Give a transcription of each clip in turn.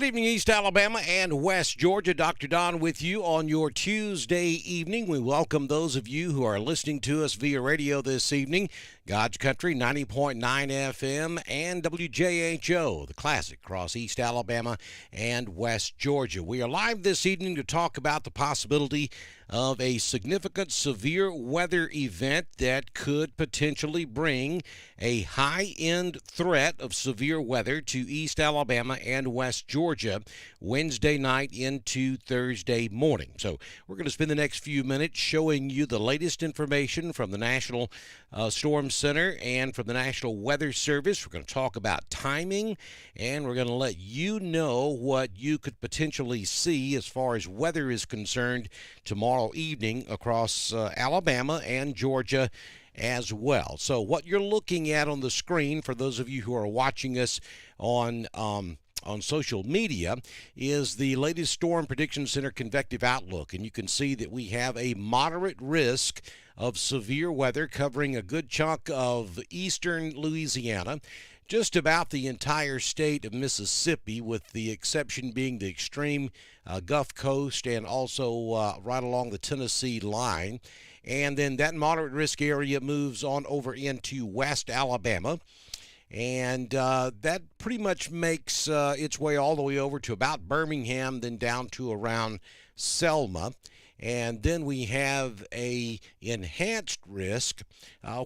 evening, East Alabama and West Georgia. Dr. Don with you on your Tuesday evening. We welcome those of you who are listening to us via radio this evening. God's Country, 90.9 FM, and WJHO, the classic, across East Alabama and West Georgia. We are live this evening to talk about the possibility of a significant severe weather event that could potentially bring a high-end threat of severe weather to East Alabama and West Georgia Wednesday night into Thursday morning. So we're going to spend the next few minutes showing you the latest information from the National Storm Center and from the National Weather Service. We're going to talk about timing, and we're going to let you know what you could potentially see as far as weather is concerned tomorrow evening across Alabama and Georgia as well. So what you're looking at on the screen, for those of you who are watching us on social media, is the latest Storm Prediction Center Convective Outlook, and you can see that we have a moderate risk of severe weather covering a good chunk of eastern Louisiana, just about the entire state of Mississippi, with the exception being the extreme Gulf Coast and also right along the Tennessee line. And then that moderate risk area moves on over into West Alabama. And that pretty much makes its way all the way over to about Birmingham, then down to around Selma. And then we have a enhanced risk,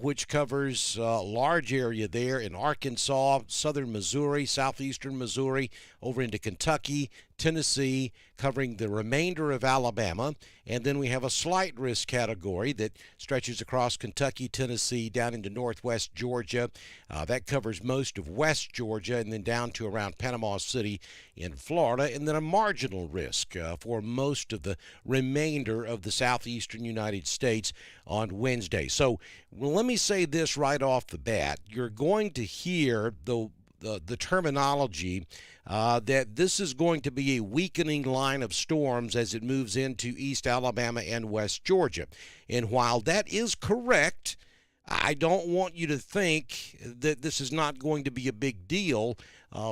which covers a large area there in Arkansas, southern Missouri, southeastern Missouri, over into Kentucky, Tennessee, covering the remainder of Alabama. And then we have a slight risk category that stretches across Kentucky, Tennessee, down into northwest Georgia. That covers most of West Georgia and then down to around Panama City in Florida. And then a marginal risk for most of the remainder of the southeastern United States on Wednesday. So let me say this right off the bat. You're going to hear the terminology that this is going to be a weakening line of storms as it moves into East Alabama and West Georgia. And while that is correct, I don't want you to think that this is not going to be a big deal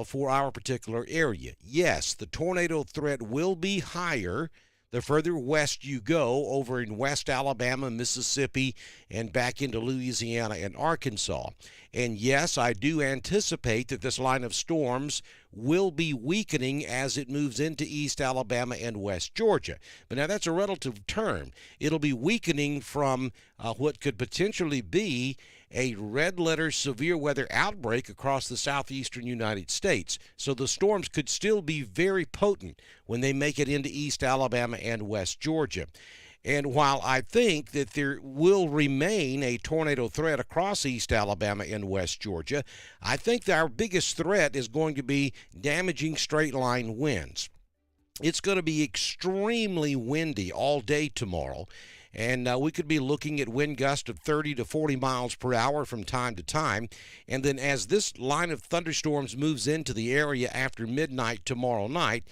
for our particular area. Yes, the tornado threat will be higher the further west you go, over in West Alabama, Mississippi, and back into Louisiana and Arkansas. And yes, I do anticipate that this line of storms will be weakening as it moves into East Alabama and West Georgia. But now that's a relative term. It'll be weakening from what could potentially be a red letter severe weather outbreak across the southeastern United States. So the storms could still be very potent when they make it into East Alabama and West Georgia. And while I think that there will remain a tornado threat across East Alabama and West Georgia, I think that our biggest threat is going to be damaging straight line winds. It's going to be extremely windy all day tomorrow. And we could be looking at wind gusts of 30 to 40 miles per hour from time to time. And then as this line of thunderstorms moves into the area after midnight tomorrow night,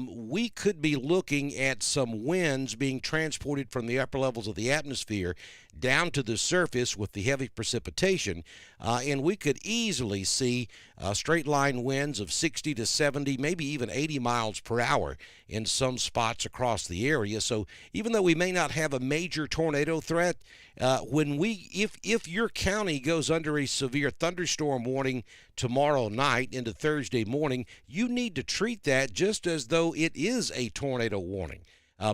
we could be looking at some winds being transported from the upper levels of the atmosphere down to the surface with the heavy precipitation. And we could easily see straight line winds of 60 to 70, maybe even 80 miles per hour in some spots across the area. So even though we may not have a major tornado threat, if your county goes under a severe thunderstorm warning tomorrow night into Thursday morning, you need to treat that just as though it is a tornado warning.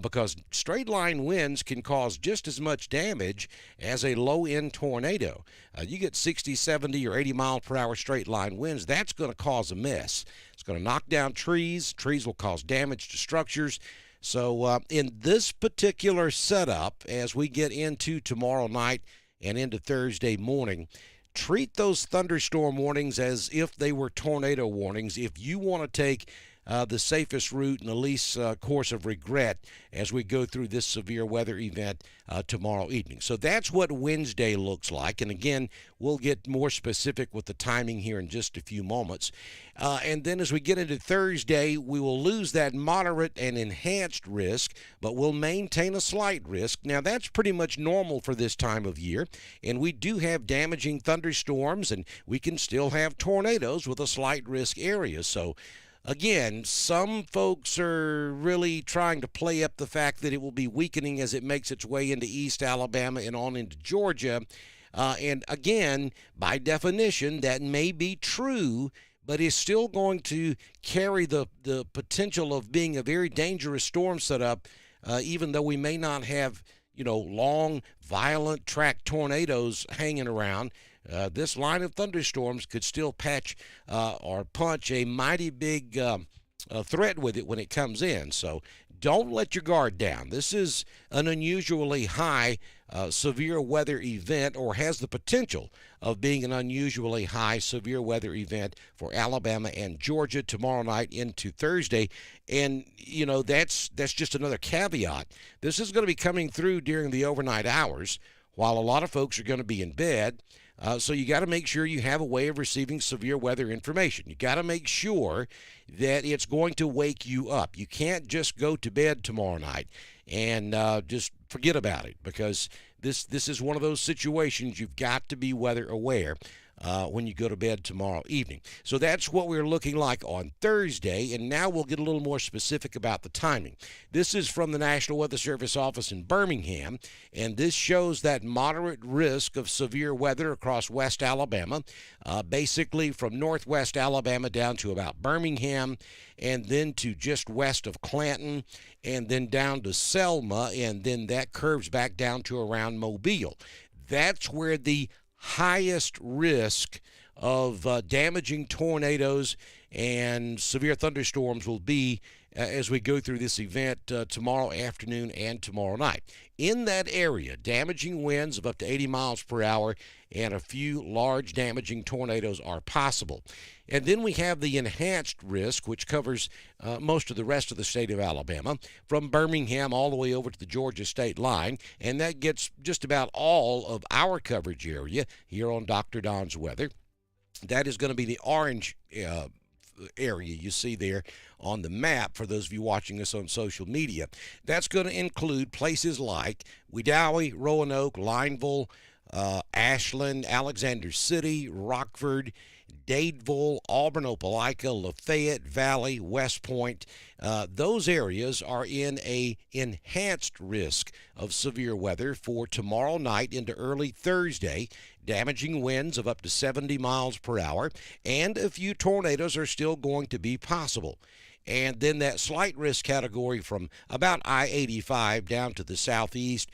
Because straight line winds can cause just as much damage as a low-end tornado. You get 60, 70, or 80 mile per hour straight line winds, that's going to cause a mess. It's going to knock down trees. Trees will cause damage to structures. So in this particular setup, as we get into tomorrow night and into Thursday morning, treat those thunderstorm warnings as if they were tornado warnings. If you want to take the safest route and the least course of regret as we go through this severe weather event tomorrow evening. So that's what Wednesday looks like. And again, we'll get more specific with the timing here in just a few moments. And then as we get into Thursday, we will lose that moderate and enhanced risk, but we'll maintain a slight risk. Now, that's pretty much normal for this time of year. And we do have damaging thunderstorms, and we can still have tornadoes with a slight risk area. So again, some folks are really trying to play up the fact that it will be weakening as it makes its way into East Alabama and on into Georgia. And again, by definition, that may be true, but is still going to carry the potential of being a very dangerous storm setup, even though we may not have, long, violent track tornadoes hanging around. This line of thunderstorms could still patch or punch a mighty big threat with it when it comes in. So don't let your guard down. This is an unusually high severe weather event, or has the potential of being an unusually high severe weather event for Alabama and Georgia tomorrow night into Thursday. And, that's just another caveat. This is going to be coming through during the overnight hours while a lot of folks are going to be in bed. So you got to make sure you have a way of receiving severe weather information. You got to make sure that it's going to wake you up. You can't just go to bed tomorrow night and just forget about it, because this is one of those situations you've got to be weather aware when you go to bed tomorrow evening. So that's what we're looking like on Thursday, and now we'll get a little more specific about the timing. This is from the National Weather Service office in Birmingham, and this shows that moderate risk of severe weather across West Alabama, basically from northwest Alabama down to about Birmingham, and then to just west of Clanton, and then down to Selma, and then that curves back down to around Mobile. That's where the highest risk of damaging tornadoes and severe thunderstorms will be as we go through this event tomorrow afternoon and tomorrow night. In that area, damaging winds of up to 80 miles per hour and a few large damaging tornadoes are possible. And then we have the enhanced risk, which covers most of the rest of the state of Alabama, from Birmingham all the way over to the Georgia state line, and that gets just about all of our coverage area here on Dr. Don's Weather. That is going to be the orange area you see there on the map for those of you watching us on social media. That's going to include places like Wedowee, Roanoke, Lineville, Ashland, Alexander City, Rockford, Dadeville, Auburn, Opelika, Lafayette Valley, West Point. Those areas are in a enhanced risk of severe weather for tomorrow night into early Thursday. Damaging winds of up to 70 miles per hour, and a few tornadoes are still going to be possible. And then that slight risk category from about I-85 down to the southeast,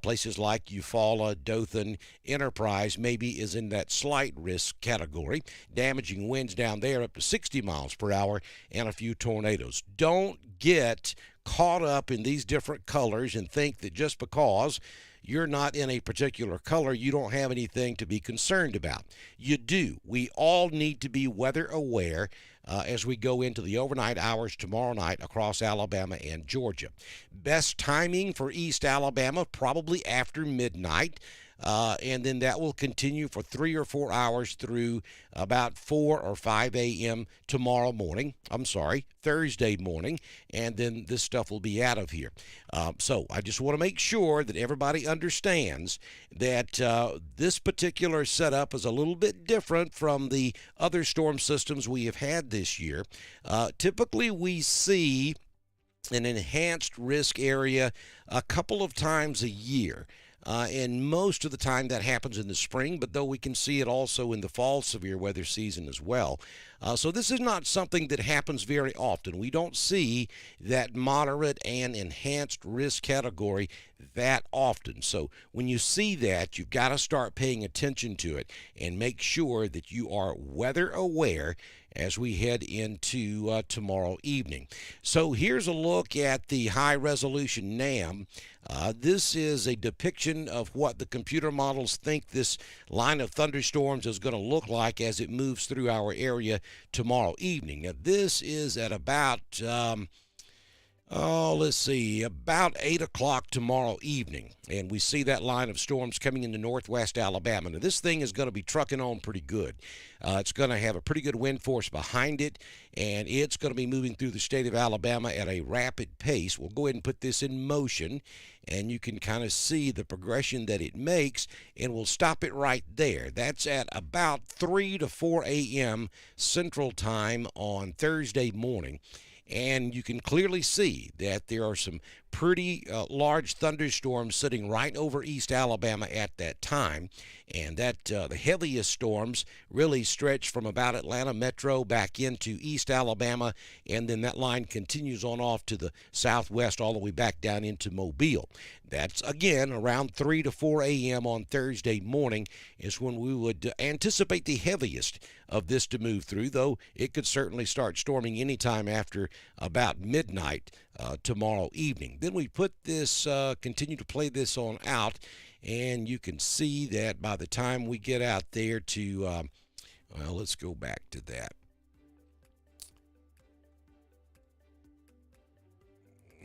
places like Eufaula, Dothan, Enterprise maybe is in that slight risk category. Damaging winds down there up to 60 miles per hour and a few tornadoes. Don't get caught up in these different colors and think that just because you're not in a particular color, you don't have anything to be concerned about. You do. We all need to be weather aware as we go into the overnight hours tomorrow night across Alabama and Georgia. Best timing for East Alabama, probably after midnight. And then that will continue for 3 or 4 hours through about 4 or 5 a.m. tomorrow morning. Thursday morning. And then this stuff will be out of here. So I just want to make sure that everybody understands that this particular setup is a little bit different from the other storm systems we have had this year. Typically we see an enhanced risk area a couple of times a year. And most of the time that happens in the spring, but though we can see it also in the fall severe weather season as well. So this is not something that happens very often. We don't see that moderate and enhanced risk category that often. So when you see that, you've got to start paying attention to it and make sure that you are weather aware as we head into tomorrow evening. So here's a look at the high-resolution NAM. This is a depiction of what the computer models think this line of thunderstorms is going to look like as it moves through our area tomorrow evening. Now, this is at about Oh, let's see, about 8 o'clock tomorrow evening. And we see that line of storms coming into northwest Alabama. Now, this thing is going to be trucking on pretty good. It's going to have a pretty good wind force behind it, and it's going to be moving through the state of Alabama at a rapid pace. We'll go ahead and put this in motion, and you can kind of see the progression that it makes, and we'll stop it right there. That's at about 3 to 4 a.m. Central Time on Thursday morning. And you can clearly see that there are some pretty large thunderstorms sitting right over East Alabama at that time, and that the heaviest storms really stretch from about Atlanta Metro back into East Alabama, and then that line continues on off to the southwest all the way back down into Mobile. That's again around 3 to 4 a.m. on Thursday morning is when we would anticipate the heaviest of this to move through, though it could certainly start storming anytime after about midnight tomorrow evening. Then we put this, continue to play this on out, and you can see that by the time we get out there to, well, let's go back to that.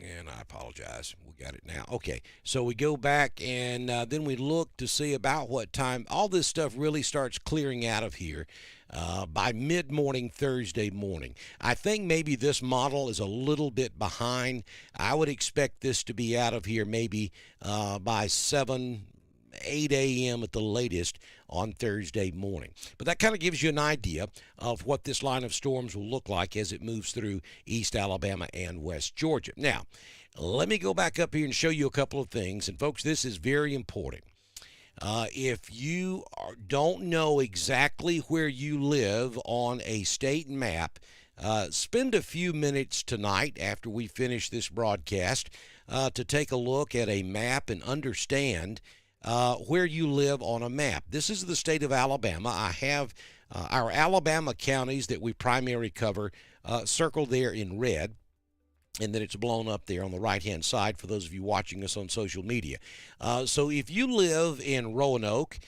And I apologize. We got it now. Okay, so we go back and then we look to see about what time all this stuff really starts clearing out of here by mid-morning Thursday morning. I think maybe this model is a little bit behind. I would expect this to be out of here maybe by 8 a.m. at the latest on Thursday morning. But that kind of gives you an idea of what this line of storms will look like as it moves through East Alabama and West Georgia. Now, let me go back up here and show you a couple of things. And folks, this is very important. If you don't know exactly where you live on a state map, spend a few minutes tonight after we finish this broadcast to take a look at a map and understand where you live on a map. This is the state of Alabama. I have our Alabama counties that we primarily cover circled there in red, and then it's blown up there on the right-hand side for those of you watching us on social media. So if you live in Roanoke,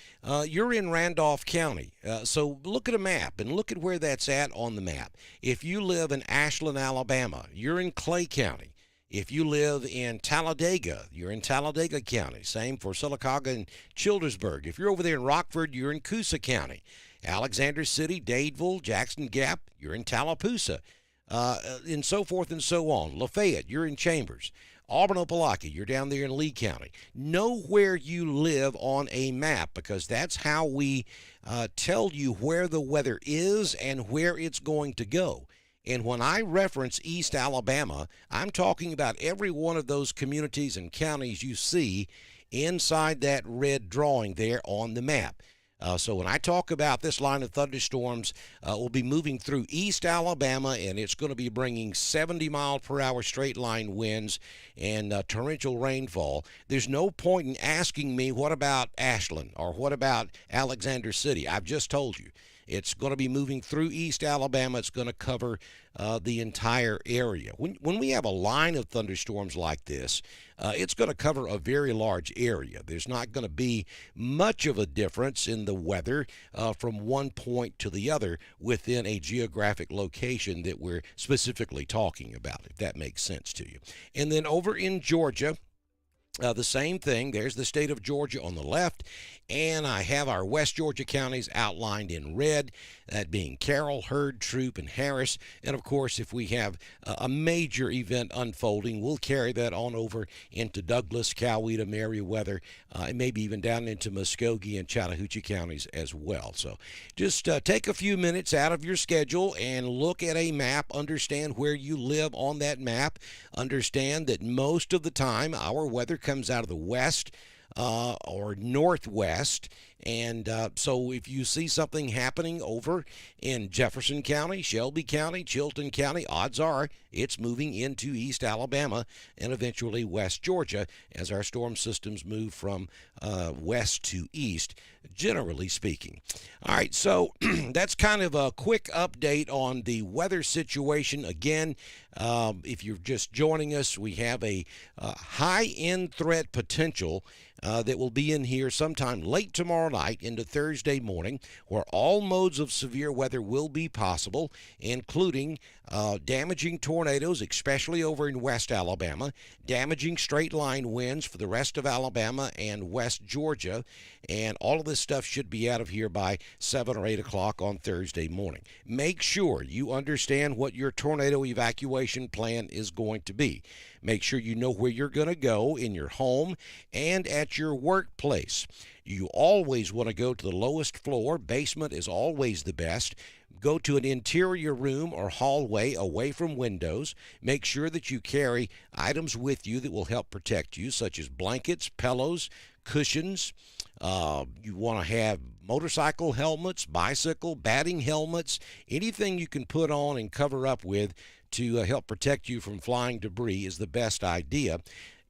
you're in Randolph County. So look at a map and look at where that's at on the map. If you live in Ashland, Alabama, you're in Clay County. If you live in Talladega, you're in Talladega County. Same for Sylacauga and Childersburg. If you're over there in Rockford, you're in Coosa County. Alexander City, Dadeville, Jackson Gap, you're in Tallapoosa. And so forth and so on. Lafayette, you're in Chambers. Auburn, Opelika, you're down there in Lee County. Know where you live on a map, because that's how we tell you where the weather is and where it's going to go. And when I reference East Alabama, I'm talking about every one of those communities and counties you see inside that red drawing there on the map. So when I talk about this line of thunderstorms, we'll be moving through East Alabama, and it's going to be bringing 70-mile-per-hour straight-line winds and torrential rainfall. There's no point in asking me, what about Ashland or what about Alexander City? I've just told you. It's going to be moving through East Alabama. It's going to cover the entire area. When we have a line of thunderstorms like this, it's going to cover a very large area. There's not going to be much of a difference in the weather from one point to the other within a geographic location that we're specifically talking about, if that makes sense to you. And then over in Georgia, the same thing. There's the state of Georgia on the left, and I have our West Georgia counties outlined in red, that being Carroll, Hurd, Troup, and Harris. And of course, if we have a major event unfolding, we'll carry that on over into Douglas, Coweta, Meriwether, and maybe even down into Muskogee and Chattahoochee counties as well. So just take a few minutes out of your schedule and look at a map, understand where you live on that map, understand that most of the time our weather comes out of the west or northwest. And so if you see something happening over in Jefferson County, Shelby County, Chilton County, odds are it's moving into East Alabama and eventually West Georgia as our storm systems move from west to east, generally speaking. All right, so that's kind of a quick update on the weather situation. Again, if you're just joining us, we have a high-end threat potential that will be in here sometime late tomorrow night into Thursday morning, where all modes of severe weather will be possible, including damaging tornadoes, especially over in West Alabama, damaging straight-line winds for the rest of Alabama and West Georgia, and all of this stuff should be out of here by 7 or 8 o'clock on Thursday morning. Make sure you understand what your tornado evacuation plan is going to be. Make sure you know where you're going to go in your home and at your workplace. You always want to go to the lowest floor. Basement is always the best. Go to an interior room or hallway away from windows. Make sure that you carry items with you that will help protect you, such as blankets, pillows, cushions. You want to have motorcycle helmets, bicycle, batting helmets, anything you can put on and cover up with to help protect you from flying debris is the best idea.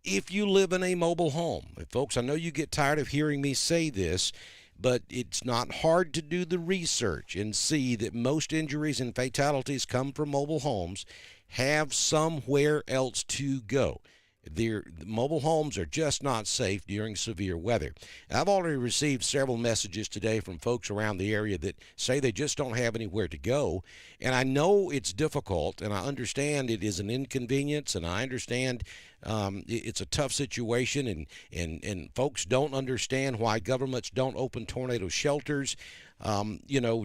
If you live in a mobile home, and folks, I know you get tired of hearing me say this, but it's not hard to do the research and see that most injuries and fatalities come from mobile homes. Have somewhere else to go. The mobile homes are just not safe during severe weather. I've already received several messages today from folks around the area that say they just don't have anywhere to go. And I know it's difficult, and I understand it is an inconvenience, and I understand it's a tough situation, and folks don't understand why governments don't open tornado shelters.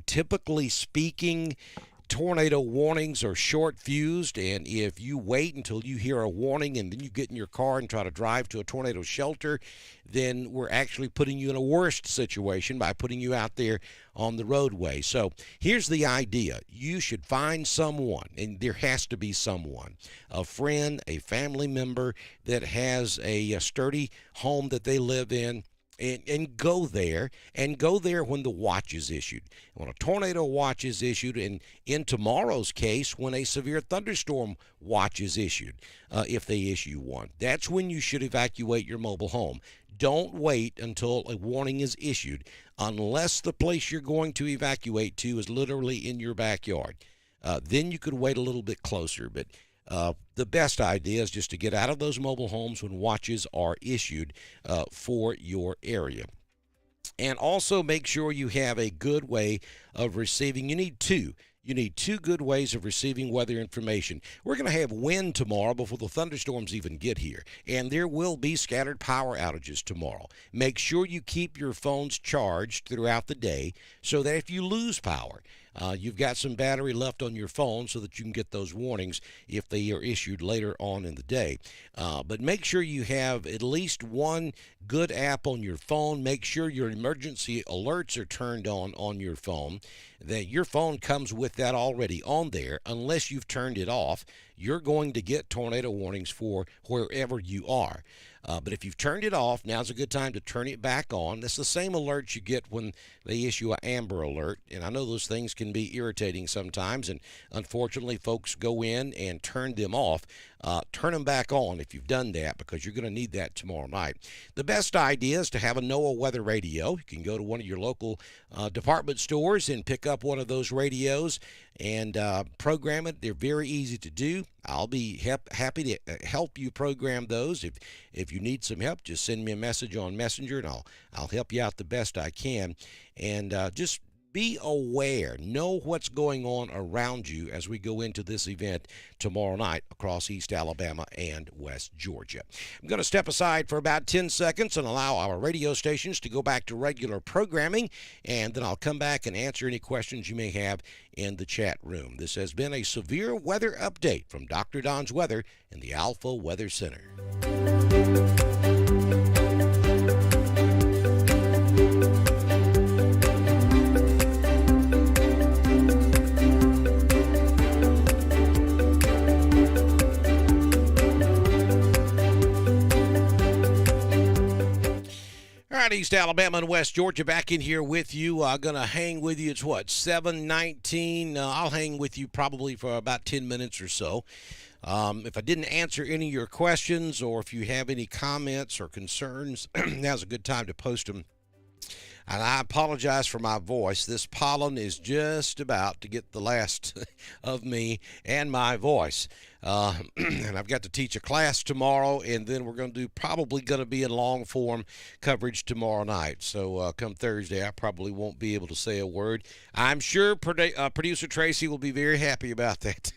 Typically speaking, tornado warnings are short-fused, and if you wait until you hear a warning and then you get in your car and try to drive to a tornado shelter, then we're actually putting you in a worse situation by putting you out there on the roadway. So here's the idea. You should find someone, and there has to be someone, a friend, a family member that has a sturdy home that they live in, and go there when the watch is issued. When a tornado watch is issued, and in tomorrow's case, when a severe thunderstorm watch is issued, if they issue one, that's when you should evacuate your mobile home. Don't wait until a warning is issued unless the place you're going to evacuate to is literally in your backyard. Then you could wait a little bit closer, but the best idea is just to get out of those mobile homes when watches are issued for your area. And also make sure you have a good way of receiving. You need two good ways of receiving weather information. We're going to have wind tomorrow before the thunderstorms even get here, and there will be scattered power outages tomorrow. Make sure you keep your phones charged throughout the day so that if you lose power, you've got some battery left on your phone so that you can get those warnings if they are issued later on in the day. But make sure you have at least one good app on your phone. Make sure your emergency alerts are turned on your phone, that your phone comes with that already on there. Unless you've turned it off, you're going to get tornado warnings for wherever you are. But if you've turned it off, now's a good time to turn it back on. That's the same alert you get when they issue an Amber Alert. And I know those things can be irritating sometimes, and unfortunately folks go in and turn them off. Turn them back on if you've done that, because you're going to need that tomorrow night. The best idea is to have a Noaa weather radio. You can go to one of your local department stores and pick up one of those radios and program it. They're very easy to do. I'll be happy to help you program those. If you need some help, just send me a message on Messenger, and I'll help you out the best I can. And just be aware. Know what's going on around you as we go into this event tomorrow night across East Alabama and West Georgia. I'm going to step aside for about 10 seconds and allow our radio stations to go back to regular programming, and then I'll come back and answer any questions you may have in the chat room. This has been a severe weather update from Dr. Don's Weather in the Alpha Weather Center. All right, East Alabama and West Georgia, back in here with you. I'm going to hang with you. It's what, 7:19? I'll hang with you probably for about 10 minutes or so. If I didn't answer any of your questions, or if you have any comments or concerns, now's a good time to post them. And I apologize for my voice. This pollen is just about to get the last of me and my voice. And I've got to teach a class tomorrow, and then we're going to do probably going to be in long form coverage tomorrow night. So come Thursday, I probably won't be able to say a word. I'm sure producer Tracy will be very happy about that.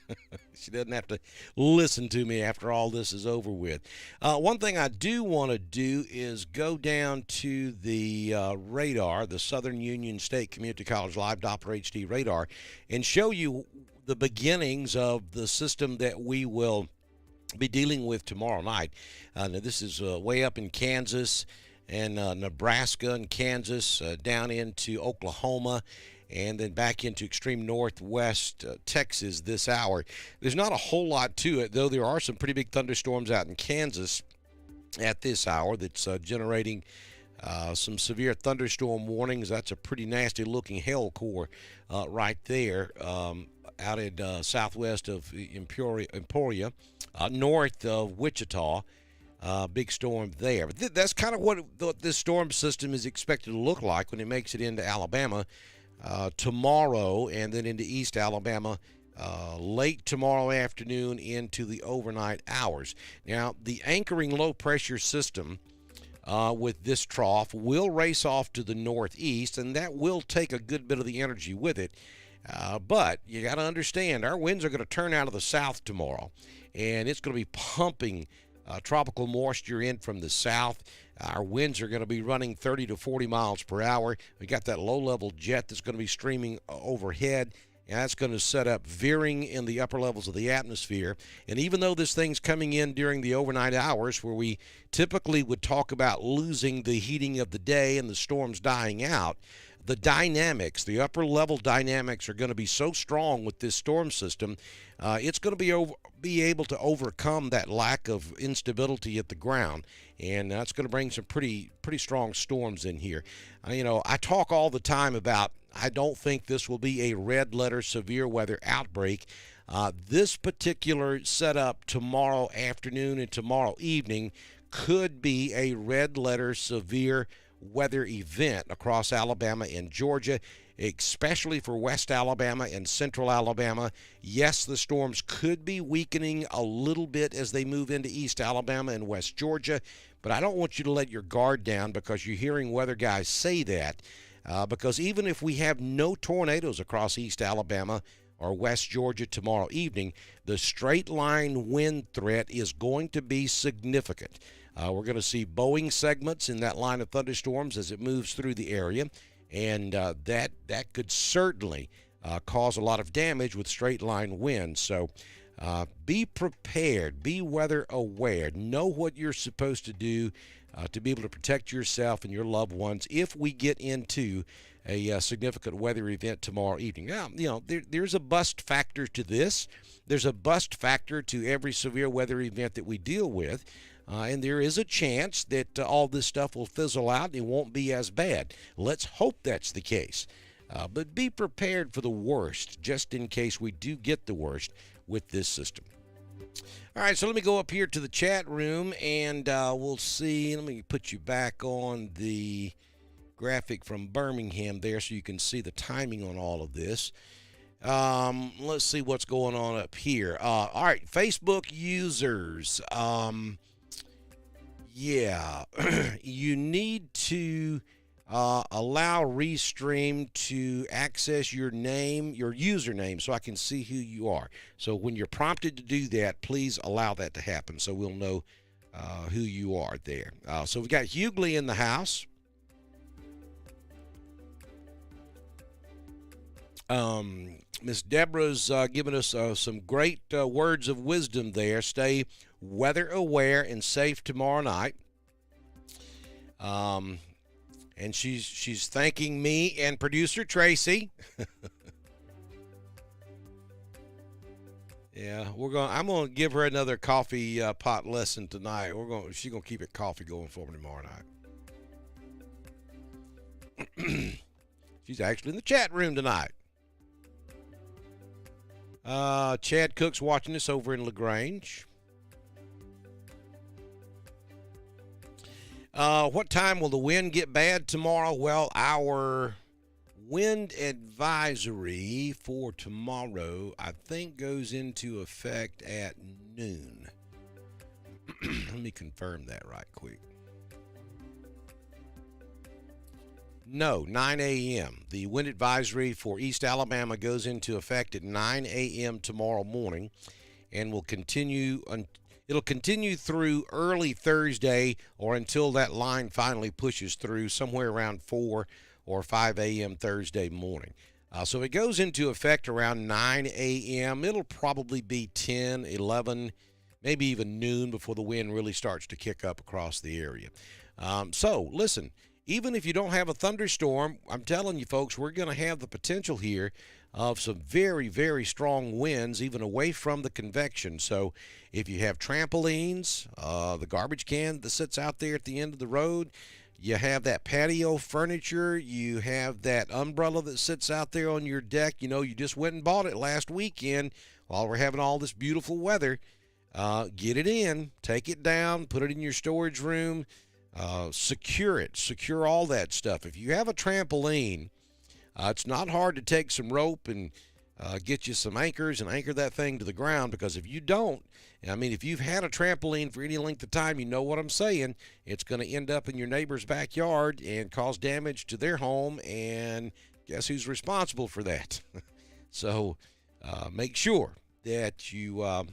She doesn't have to listen to me after all this is over with. One thing I do want to do is go down to the radar, the Southern Union State Community College Live Doppler HD radar, and show you the beginnings of the system that we will be dealing with tomorrow night. Now this is way up in Kansas and Nebraska and Kansas, down into Oklahoma, and then back into extreme northwest Texas this hour. There's not a whole lot to it, though there are some pretty big thunderstorms out in Kansas at this hour that's generating some severe thunderstorm warnings. That's a pretty nasty looking hail core right there, out in southwest of Emporia, north of Wichita. Big storm there. But that's kind of what this storm system is expected to look like when it makes it into Alabama tomorrow, and then into East Alabama late tomorrow afternoon into the overnight hours. Now, the anchoring low pressure system with this trough will race off to the northeast, and that will take a good bit of the energy with it. But you got to understand, our winds are going to turn out of the south tomorrow, and it's going to be pumping tropical moisture in from the south. Our winds are going to be running 30 to 40 miles per hour. We got that low-level jet that's going to be streaming overhead, and that's going to set up veering in the upper levels of the atmosphere. And even though this thing's coming in during the overnight hours, where we typically would talk about losing the heating of the day and the storms dying out, the dynamics, the upper level dynamics, are going to be so strong with this storm system. It's going to be able to overcome that lack of instability at the ground, and that's going to bring some pretty strong storms in here. I talk all the time about I don't think this will be a red letter severe weather outbreak. This particular setup tomorrow afternoon and tomorrow evening could be a red letter severe weather event across Alabama and Georgia, especially for West Alabama and Central Alabama. Yes, the storms could be weakening a little bit as they move into East Alabama and West Georgia, but I don't want you to let your guard down because you're hearing weather guys say that, because even if we have no tornadoes across East Alabama or West Georgia tomorrow evening, the straight line wind threat is going to be significant. We're going to see bowing segments in that line of thunderstorms as it moves through the area, and that could certainly cause a lot of damage with straight line winds. So be prepared, be weather aware, know what you're supposed to do to be able to protect yourself and your loved ones if we get into a significant weather event tomorrow evening. Now, there's a bust factor to this. There's a bust factor to every severe weather event that we deal with. And there is a chance that all this stuff will fizzle out and it won't be as bad. Let's hope that's the case. But be prepared for the worst, just in case we do get the worst with this system. All right, so let me go up here to the chat room, and we'll see. Let me put you back on the graphic from Birmingham there so you can see the timing on all of this. Let's see what's going on up here. All right, Facebook users. Yeah, you need to allow Restream to access your name, your username, so I can see who you are. So when you're prompted to do that, please allow that to happen so we'll know who you are there. So we've got Hughley in the house. Miss Deborah's given us some great words of wisdom there. Stay weather aware and safe tomorrow night. And she's thanking me and producer Tracy. Yeah, I'm gonna give her another coffee pot lesson tonight. She's gonna keep it coffee going for me tomorrow night. She's actually in the chat room tonight. Chad Cook's watching us over in LaGrange. What time will the wind get bad tomorrow? Well, our wind advisory for tomorrow, I think, goes into effect at noon. Let me confirm that right quick. No, 9 a.m. The wind advisory for East Alabama goes into effect at 9 a.m. tomorrow morning and will continue. It'll continue through early Thursday or until that line finally pushes through somewhere around 4 or 5 a.m. Thursday morning. So it goes into effect around 9 a.m. It'll probably be 10, 11, maybe even noon before the wind really starts to kick up across the area. So listen. Even if you don't have a thunderstorm, I'm telling you folks, we're going to have the potential here of some very, very strong winds, even away from the convection. So if you have trampolines, the garbage can that sits out there at the end of the road, you have that patio furniture, you have that umbrella that sits out there on your deck. You know, you just went and bought it last weekend while we're having all this beautiful weather. Get it in, take it down, put it in your storage room. Secure it, secure all that stuff. If you have a trampoline, it's not hard to take some rope and get you some anchors and anchor that thing to the ground, because if you don't, I mean, if you've had a trampoline for any length of time, you know what I'm saying. It's going to end up in your neighbor's backyard and cause damage to their home, and guess who's responsible for that? So make sure that you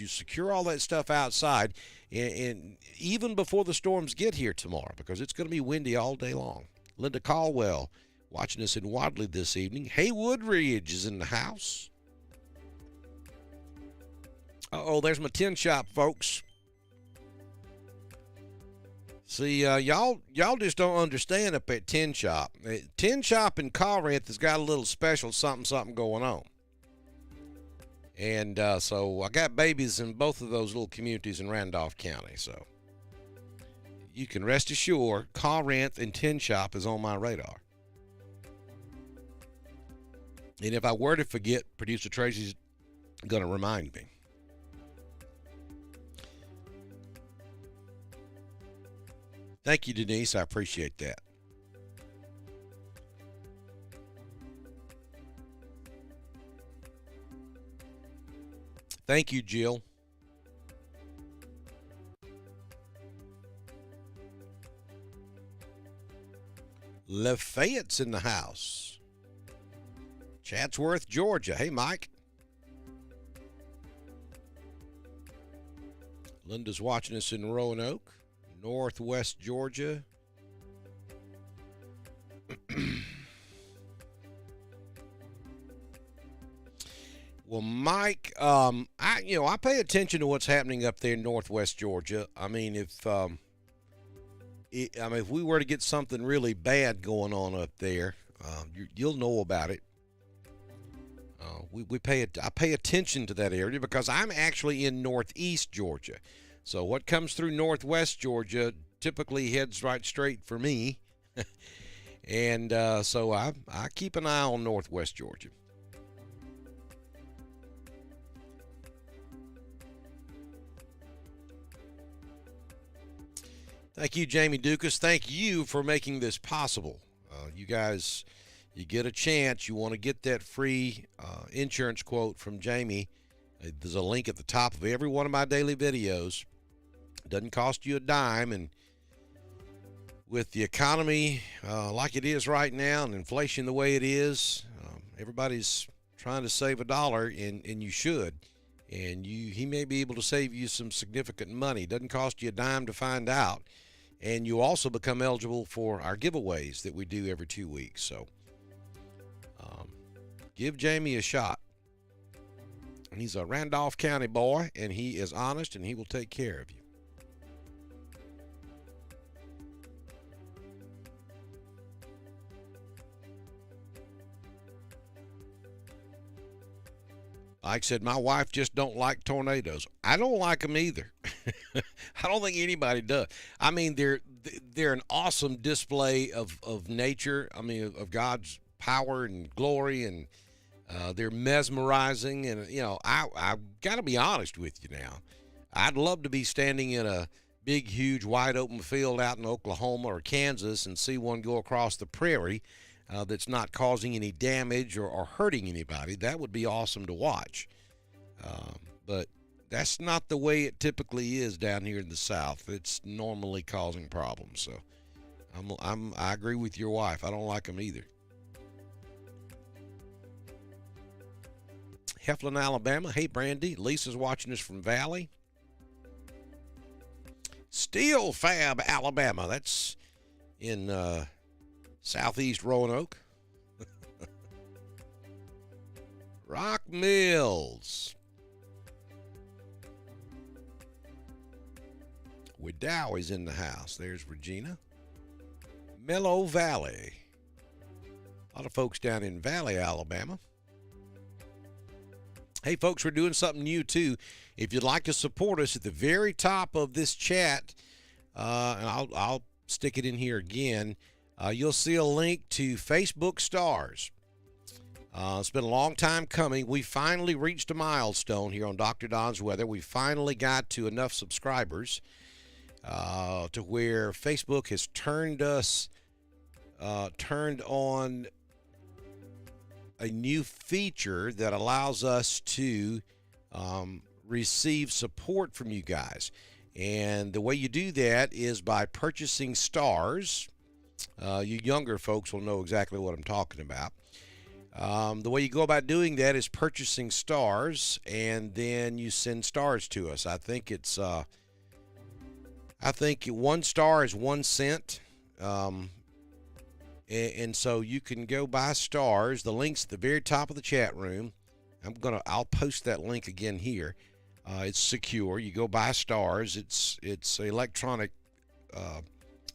secure all that stuff outside, and even before the storms get here tomorrow, because it's going to be windy all day long. Linda Caldwell watching us in Wadley this evening. Haywood Ridge is in the house. Uh-oh, there's my tin shop, folks. See, y'all just don't understand up at Tin Shop. Tin Shop in Corinth has got a little special something going on. And so I got babies in both of those little communities in Randolph County. So you can rest assured, Corinth and Tin Shop is on my radar. And if I were to forget, Producer Tracy's going to remind me. Thank you, Denise. I appreciate that. Thank you, Jill. Lafayette's in the house. Chatsworth, Georgia. Hey, Mike. Linda's watching us in Roanoke, Northwest Georgia. Well, Mike, I pay attention to what's happening up there in Northwest Georgia. I mean, if we were to get something really bad going on up there, you'll know about it. I pay attention to that area because I'm actually in Northeast Georgia. So what comes through Northwest Georgia typically heads right straight for me, and so I keep an eye on Northwest Georgia. Thank you, Jamie Dukas. Thank you for making this possible. You guys, you get a chance, you want to get that free insurance quote from Jamie. There's a link at the top of every one of my daily videos. It doesn't cost you a dime, and with the economy like it is right now and inflation the way it is, everybody's trying to save a dollar, and you should. And he may be able to save you some significant money. It doesn't cost you a dime to find out. And you also become eligible for our giveaways that we do every 2 weeks. So give Jamie a shot. He's a Randolph County boy, and he is honest, and he will take care of you. Like I said, my wife just don't like tornadoes. I don't like them either. I don't think anybody does. I mean, they're an awesome display of nature. I mean, of God's power and glory, and they're mesmerizing. And I've got to be honest with you now. I'd love to be standing in a big, huge, wide open field out in Oklahoma or Kansas and see one go across the prairie. that's not causing any damage or hurting anybody, that would be awesome to watch. But that's not the way it typically is down here in the South. It's normally causing problems. So I agree with your wife. I don't like them either. Heflin, Alabama. Hey, Brandy. Lisa's watching us from Valley. Steel Fab, Alabama. That's in southeast Roanoke. Rock Mills. Widow is in the house. There's Regina. Mellow Valley. A lot of folks down in Valley, Alabama. Hey, folks, we're doing something new, too. If you'd like to support us, at the very top of this chat, and I'll stick it in here again, you'll see a link to Facebook Stars. It's been a long time coming. We finally reached a milestone here on Dr. Don's Weather. We finally got to enough subscribers to where Facebook has turned on a new feature that allows us to receive support from you guys. And the way you do that is by purchasing stars. You younger folks will know exactly what I'm talking about. The way you go about doing that is purchasing stars, and then you send stars to us. I think it's I think 1 star is 1 cent. And so you can go buy stars. The link's at the very top of the chat room. I'll post that link again here. It's secure. You go buy stars. It's electronic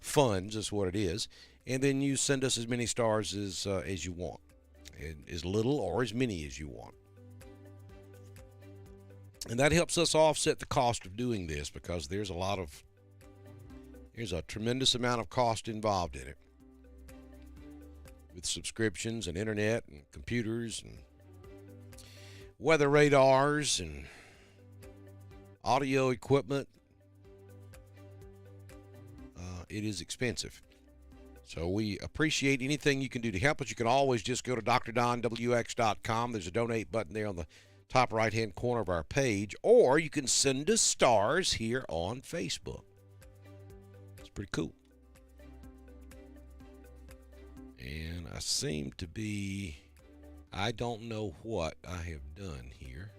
funds is what it is. And then you send us as many stars as you want, as little or as many as you want. And that helps us offset the cost of doing this, because there's a tremendous amount of cost involved in it, with subscriptions and internet and computers and weather radars and audio equipment. It is expensive. So we appreciate anything you can do to help us. You can always just go to drdonwx.com. There's a donate button there on the top right-hand corner of our page, or you can send us stars here on Facebook. It's pretty cool. And I seem to be, I don't know what I have done here.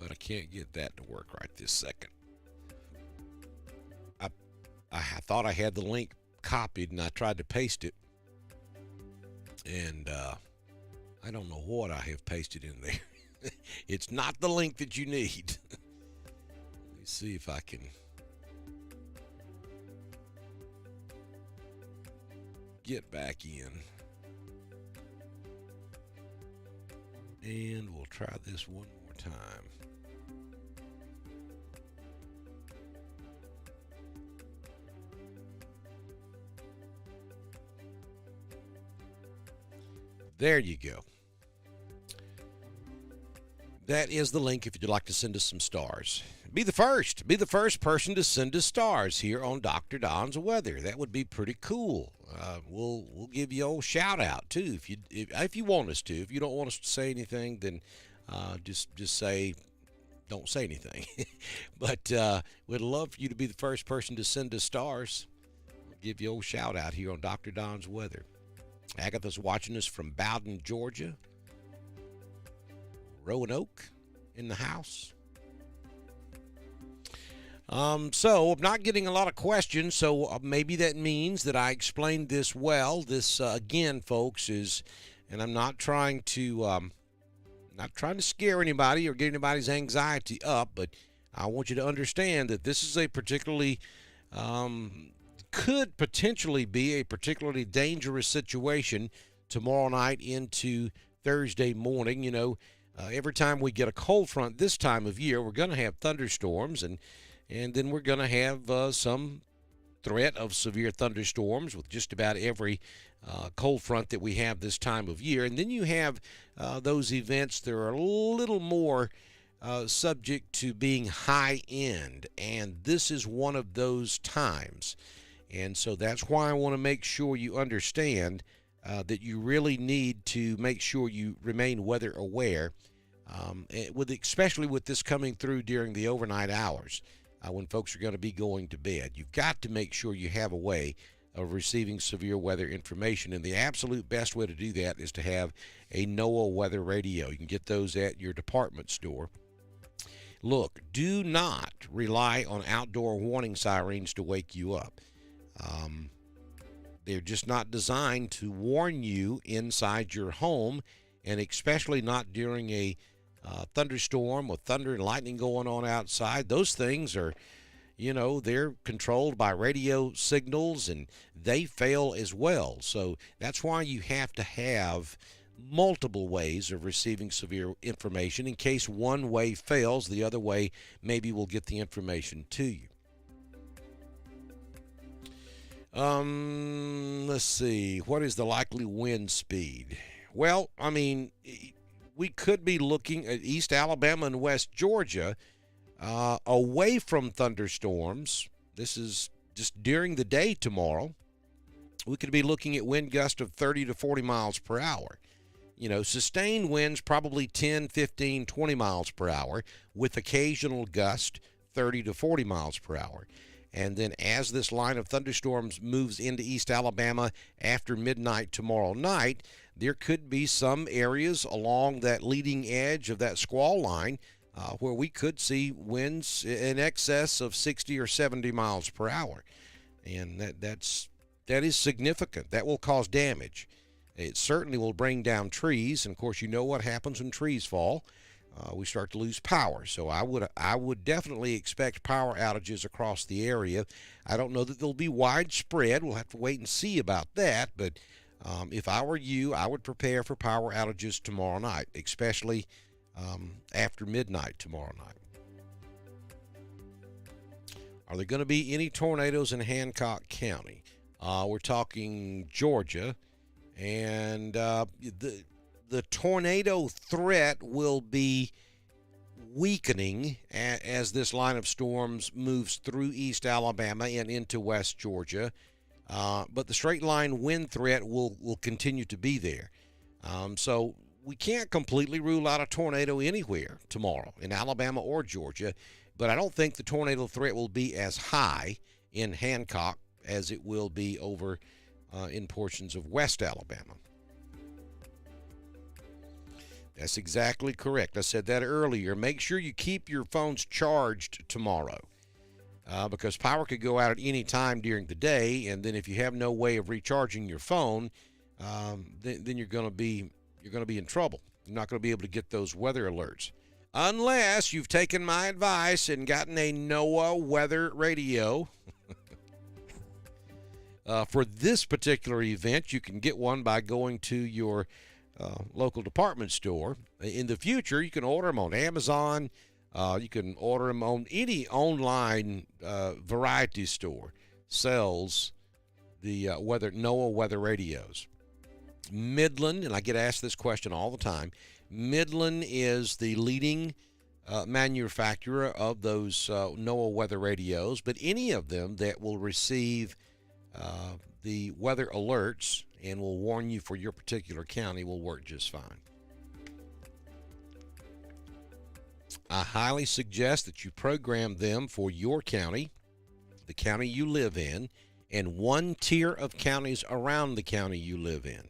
But I can't get that to work right this second. I thought I had the link copied, and I tried to paste it. And I don't know what I have pasted in there. It's not the link that you need. Let me see if I can get back in. And we'll try this one more time. There you go. That is the link if you'd like to send us some stars. Be the first person to send us stars here on Dr. Don's Weather. That would be pretty cool. We'll give you a old shout out too if you want us to. If you don't want us to say anything, then just say don't say anything. But we'd love for you to be the first person to send us stars. We'll give you a old shout out here on Dr. Don's Weather. Agatha's watching us from Bowden, Georgia. Roanoke in the house. So I'm not getting a lot of questions, so maybe that means that I explained this well. This again, folks, is, and I'm not trying to scare anybody or get anybody's anxiety up, but I want you to understand that this is a particularly could potentially be a particularly dangerous situation tomorrow night into Thursday morning. You know, every time we get a cold front this time of year, we're going to have thunderstorms, and then we're going to have some threat of severe thunderstorms with just about every cold front that we have this time of year. And then you have those events that are a little more subject to being high end, and this is one of those times. And so that's why I want to make sure you understand that you really need to make sure you remain weather aware, especially with this coming through during the overnight hours when folks are going to be going to bed. You've got to make sure you have a way of receiving severe weather information, and the absolute best way to do that is to have a Noaa weather radio. You can get those at your department store. Look, do not rely on outdoor warning sirens to wake you up. They're just not designed to warn you inside your home, and especially not during a thunderstorm with thunder and lightning going on outside. Those things are, they're controlled by radio signals, and they fail as well. So that's why you have to have multiple ways of receiving severe information. In case one way fails, the other way maybe will get the information to you. Let's see. What is the likely wind speed? Well, I mean, we could be looking at East Alabama and West Georgia away from thunderstorms. This is just during the day tomorrow. We could be looking at wind gusts of 30 to 40 miles per hour. Sustained winds probably 10, 15, 20 miles per hour with occasional gust 30 to 40 miles per hour. And then as this line of thunderstorms moves into East Alabama after midnight tomorrow night, there could be some areas along that leading edge of that squall line where we could see winds in excess of 60 or 70 miles per hour. And that is significant. That will cause damage. It certainly will bring down trees. And, of course, you know what happens when trees fall. We start to lose power. So I would definitely expect power outages across the area. I don't know that they'll be widespread. We'll have to wait and see about that. But if I were you, I would prepare for power outages tomorrow night, especially after midnight tomorrow night. Are there going to be any tornadoes in Hancock County? We're talking Georgia, and the tornado threat will be weakening as this line of storms moves through East Alabama and into West Georgia. But the straight line wind threat will continue to be there. So we can't completely rule out a tornado anywhere tomorrow in Alabama or Georgia, but I don't think the tornado threat will be as high in Hancock as it will be over in portions of West Alabama. That's exactly correct. I said that earlier. Make sure you keep your phones charged tomorrow because power could go out at any time during the day, and then if you have no way of recharging your phone, then you're going to be in trouble. You're not going to be able to get those weather alerts unless you've taken my advice and gotten a Noaa weather radio. For this particular event, you can get one by going to your local department store. In the future, you can order them on Amazon. You can order them on any online variety store sells the Noaa weather radios. Midland, and I get asked this question all the time, Midland is the leading manufacturer of those Noaa weather radios, but any of them that will receive the weather alerts and will warn you for your particular county will work just fine. I highly suggest that you program them for your county, the county you live in, and one tier of counties around the county you live in.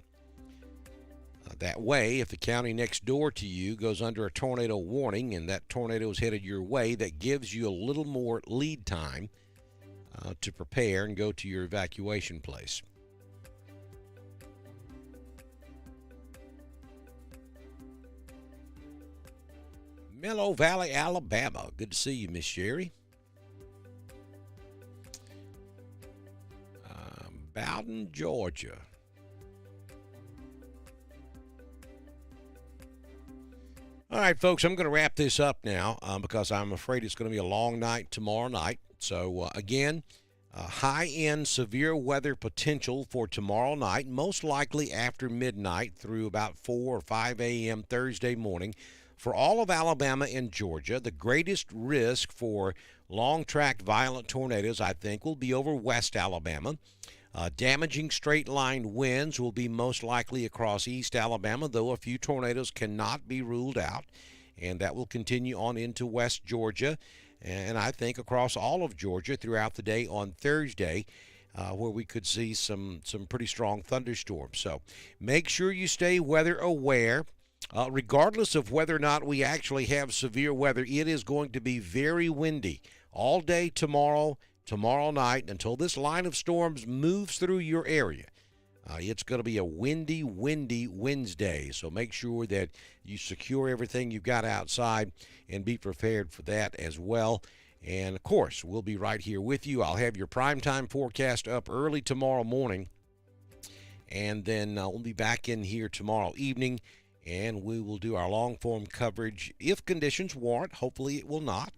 That way, if the county next door to you goes under a tornado warning and that tornado is headed your way, that gives you a little more lead time to prepare and go to your evacuation place. Mellow Valley, Alabama. Good to see you, Miss Sherry. Bowden, Georgia. All right, folks, I'm going to wrap this up now because I'm afraid it's going to be a long night tomorrow night. So, again, high-end severe weather potential for tomorrow night, most likely after midnight through about 4 or 5 a.m. Thursday morning. for all of Alabama and Georgia, the greatest risk for long-track violent tornadoes, I think, will be over West Alabama. Damaging straight-line winds will be most likely across East Alabama, though a few tornadoes cannot be ruled out, and that will continue on into West Georgia, and I think across all of Georgia throughout the day on Thursday, where we could see some pretty strong thunderstorms. So make sure you stay weather aware. Regardless of whether or not we actually have severe weather, it is going to be very windy all day tomorrow night until this line of storms moves through your area. It's going to be a windy Wednesday, so make sure that you secure everything you've got outside and be prepared for that as well. And, of course, we'll be right here with you. I'll have your primetime forecast up early tomorrow morning, and then we'll be back in here tomorrow evening, and we will do our long-form coverage if conditions warrant. Hopefully it will not.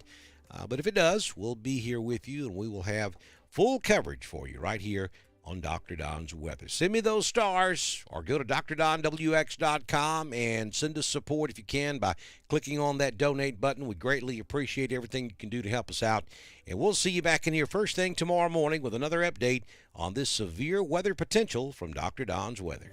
But if it does, we'll be here with you, and we will have full coverage for you right here on Dr. Don's Weather. Send me those stars or go to drdonwx.com and send us support if you can by clicking on that donate button. We greatly appreciate everything you can do to help us out. And we'll see you back in here first thing tomorrow morning with another update on this severe weather potential from Dr. Don's Weather.